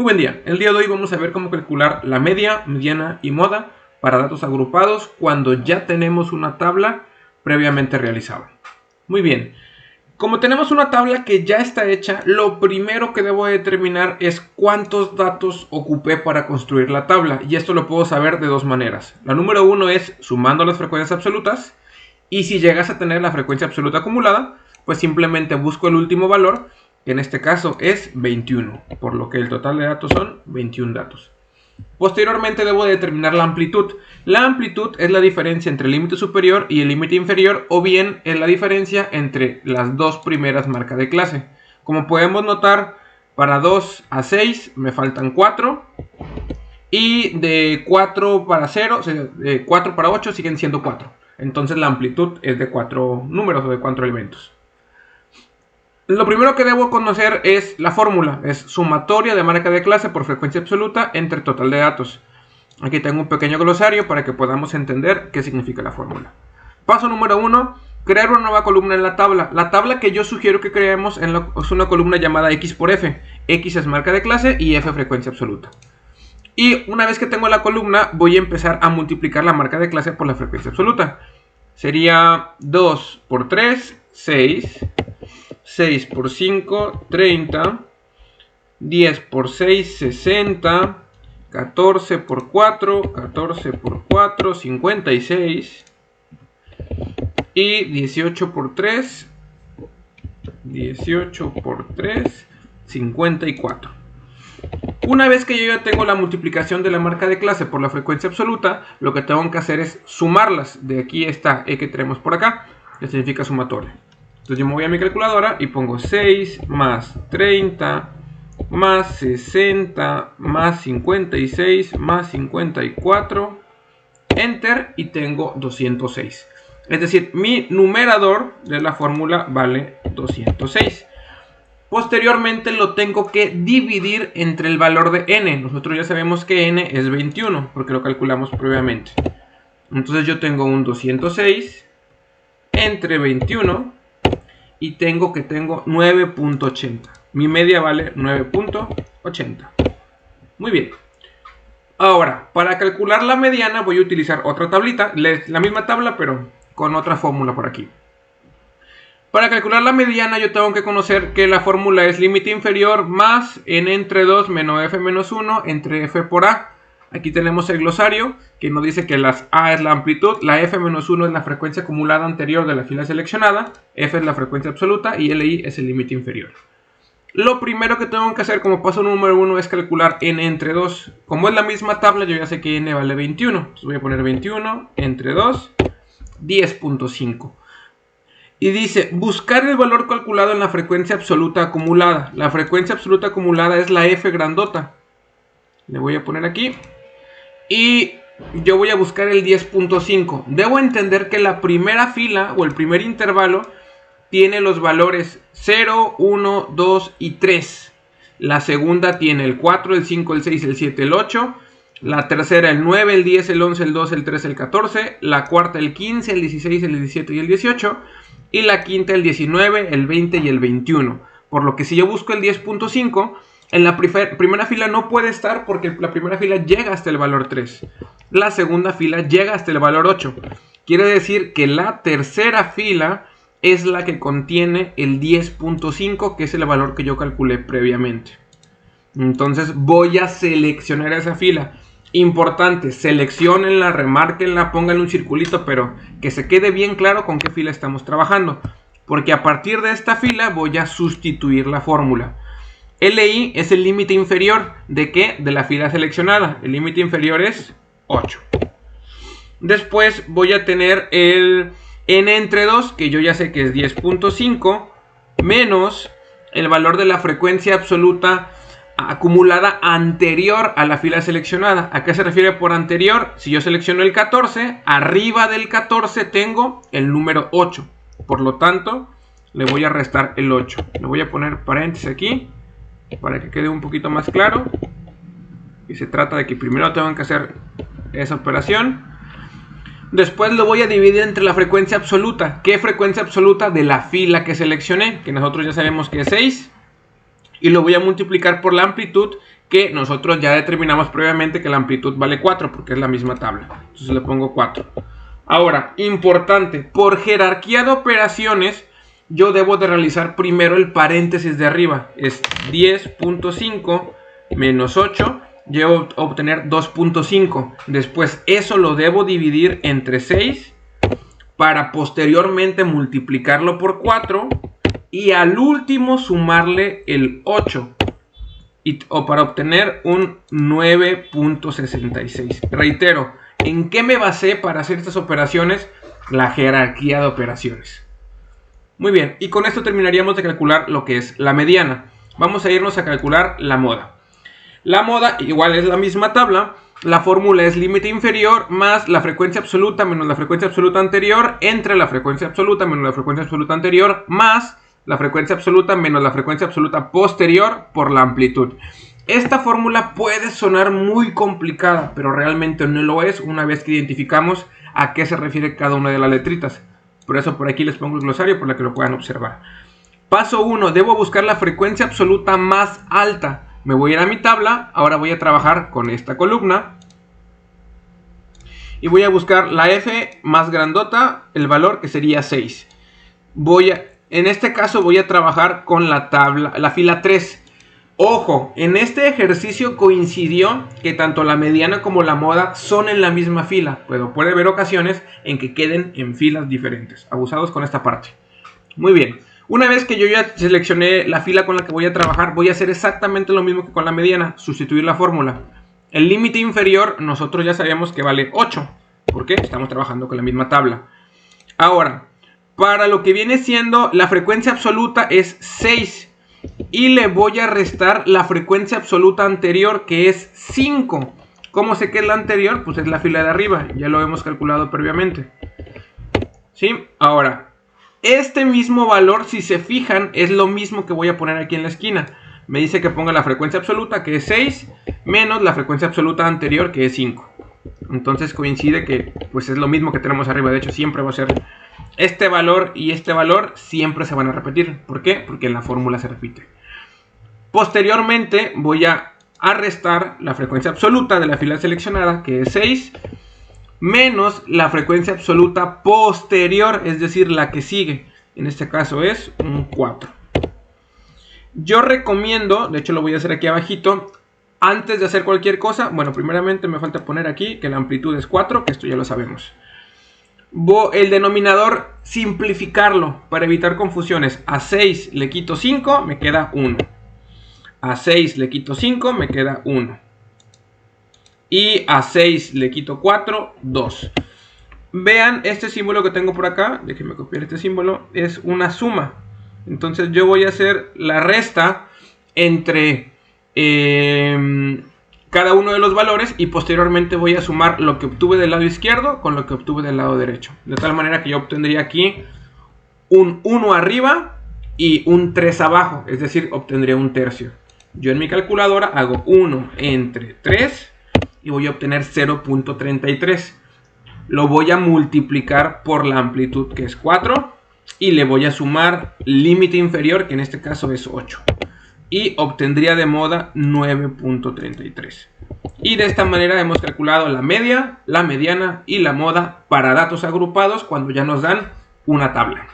Muy buen día. El día de hoy vamos a ver cómo calcular la media, mediana y moda para datos agrupados cuando ya tenemos una tabla previamente realizada. Muy bien. Como tenemos una tabla que ya está hecha, lo primero que debo determinar es cuántos datos ocupé para construir la tabla. Y esto lo puedo saber de dos maneras. La número uno es sumando las frecuencias absolutas. Y si llegas a tener la frecuencia absoluta acumulada, pues simplemente busco el último valor, que en este caso es 21, por lo que el total de datos son 21 datos. Posteriormente debo determinar la amplitud. La amplitud es la diferencia entre el límite superior y el límite inferior, o bien es la diferencia entre las dos primeras marcas de clase. Como podemos notar, para 2 a 6 me faltan 4, y de 4 para 0, o sea, de 4 para 8 siguen siendo 4. Entonces la amplitud es de 4 números o de 4 elementos. Lo primero que debo conocer es la fórmula. Es sumatoria de marca de clase por frecuencia absoluta entre total de datos. Aquí tengo un pequeño glosario para que podamos entender qué significa la fórmula. Paso número 1. Crear una nueva columna en la tabla. La tabla que yo sugiero que creemos es una columna llamada X por F. X es marca de clase y F frecuencia absoluta. Y una vez que tengo la columna, voy a empezar a multiplicar la marca de clase por la frecuencia absoluta. Sería 2 por 3, 6. 6 por 5, 30. 10 por 6, 60. 14 por 4, 14 por 4, 56. Y 18 por 3, 18 por 3, 54. Una vez que yo ya tengo la multiplicación de la marca de clase por la frecuencia absoluta, lo que tengo que hacer es sumarlas. De aquí esta E que tenemos por acá, que significa sumatoria. Entonces yo me voy a mi calculadora y pongo 6 más 30 más 60 más 56 más 54. Enter y tengo 206. Es decir, mi numerador de la fórmula vale 206. Posteriormente lo tengo que dividir entre el valor de n. Nosotros ya sabemos que n es 21 porque lo calculamos previamente. Entonces yo tengo un 206 entre 21 y tengo 9.80. Mi media vale 9.80. Muy bien. Ahora, para calcular la mediana voy a utilizar otra tablita. La misma tabla pero con otra fórmula por aquí. Para calcular la mediana yo tengo que conocer que la fórmula es límite inferior más n entre 2 menos f menos 1 entre f por a. Aquí tenemos el glosario que nos dice que las a es la amplitud, la f menos 1 es la frecuencia acumulada anterior de la fila seleccionada, f es la frecuencia absoluta y li es el límite inferior. Lo primero que tengo que hacer como paso número 1 es calcular n entre 2. Como es la misma tabla yo ya sé que n vale 21. Entonces voy a poner 21 entre 2, 10.5. Y dice, buscar el valor calculado en la frecuencia absoluta acumulada. La frecuencia absoluta acumulada es la F grandota. Le voy a poner aquí. Y yo voy a buscar el 10.5. Debo entender que la primera fila o el primer intervalo tiene los valores 0, 1, 2 y 3. La segunda tiene el 4, el 5, el 6, el 7, el 8. La tercera el 9, el 10, el 11, el 12, el 13, el 14. La cuarta el 15, el 16, el 17 y el 18. Y la quinta el 19, el 20 y el 21. Por lo que si yo busco el 10.5, en la primera fila no puede estar porque la primera fila llega hasta el valor 3. La segunda fila llega hasta el valor 8. Quiere decir que la tercera fila es la que contiene el 10.5, que es el valor que yo calculé previamente. Entonces voy a seleccionar esa fila. Importante, seleccionenla, remárquenla, pónganle un circulito, pero que se quede bien claro con qué fila estamos trabajando. Porque a partir de esta fila voy a sustituir la fórmula. LI es el límite inferior, ¿de qué? De la fila seleccionada. El límite inferior es 8. Después voy a tener el n entre 2, que yo ya sé que es 10.5, menos el valor de la frecuencia absoluta acumulada anterior a la fila seleccionada. ¿A qué se refiere por anterior? Si yo selecciono el 14, arriba del 14 tengo el número 8. Por lo tanto, le voy a restar el 8. Le voy a poner paréntesis aquí para que quede un poquito más claro. Y se trata de que primero tengo que hacer esa operación. Después lo voy a dividir entre la frecuencia absoluta. ¿Qué frecuencia absoluta? De la fila que seleccioné, que nosotros ya sabemos que es 6. Y lo voy a multiplicar por la amplitud, que nosotros ya determinamos previamente que la amplitud vale 4 porque es la misma tabla. Entonces le pongo 4. Ahora, importante, por jerarquía de operaciones yo debo de realizar primero el paréntesis de arriba. Es 10.5 menos 8, llevo a obtener 2.5. Después eso lo debo dividir entre 6 para posteriormente multiplicarlo por 4 y al último sumarle el 8. O para obtener un 9.66. Reitero, ¿en qué me basé para hacer estas operaciones? La jerarquía de operaciones. Muy bien, y con esto terminaríamos de calcular lo que es la mediana. Vamos a irnos a calcular la moda. La moda igual es la misma tabla. La fórmula es límite inferior más la frecuencia absoluta menos la frecuencia absoluta anterior entre la frecuencia absoluta menos la frecuencia absoluta anterior más la frecuencia absoluta menos la frecuencia absoluta posterior por la amplitud. Esta fórmula puede sonar muy complicada, pero realmente no lo es una vez que identificamos a qué se refiere cada una de las letritas. Por eso por aquí les pongo el glosario para que lo puedan observar. Paso 1. Debo buscar la frecuencia absoluta más alta. Me voy a ir a mi tabla. Ahora voy a trabajar con esta columna. Y voy a buscar la F más grandota, el valor que sería 6. En este caso voy a trabajar con la tabla, la fila 3. Ojo, en este ejercicio coincidió que tanto la mediana como la moda son en la misma fila. Pero puede haber ocasiones en que queden en filas diferentes. Abusados con esta parte. Muy bien. Una vez que yo ya seleccioné la fila con la que voy a trabajar, voy a hacer exactamente lo mismo que con la mediana. Sustituir la fórmula. El límite inferior nosotros ya sabemos que vale 8. ¿Por qué? Estamos trabajando con la misma tabla. Ahora, para lo que viene siendo la frecuencia absoluta es 6. Y le voy a restar la frecuencia absoluta anterior que es 5. ¿Cómo sé que es la anterior? Pues es la fila de arriba. Ya lo hemos calculado previamente. ¿Sí? Ahora, este mismo valor, si se fijan, es lo mismo que voy a poner aquí en la esquina. Me dice que ponga la frecuencia absoluta que es 6 menos la frecuencia absoluta anterior que es 5. Entonces coincide que pues es lo mismo que tenemos arriba. De hecho siempre va a ser este valor y este valor siempre se van a repetir. ¿Por qué? Porque en la fórmula se repite. Posteriormente voy a restar la frecuencia absoluta de la fila seleccionada que es 6 menos la frecuencia absoluta posterior, es decir, la que sigue. En este caso es un 4. Yo recomiendo, de hecho lo voy a hacer aquí abajito, antes de hacer cualquier cosa, bueno, primeramente me falta poner aquí que la amplitud es 4, que esto ya lo sabemos. El denominador, simplificarlo para evitar confusiones. A 6 le quito 5, me queda 1. A 6 le quito 5, me queda 1. Y a 6 le quito 4, 2. Vean este símbolo que tengo por acá, déjenme copiar este símbolo, es una suma. Entonces yo voy a hacer la resta entre cada uno de los valores y posteriormente voy a sumar lo que obtuve del lado izquierdo con lo que obtuve del lado derecho. De tal manera que yo obtendría aquí un 1 arriba y un 3 abajo, es decir, obtendría un tercio. Yo en mi calculadora hago 1 entre 3 y voy a obtener 0.33. Lo voy a multiplicar por la amplitud que es 4 y le voy a sumar límite inferior que en este caso es 8. Y obtendría de moda 9.33. Y de esta manera hemos calculado la media, la mediana y la moda para datos agrupados cuando ya nos dan una tabla.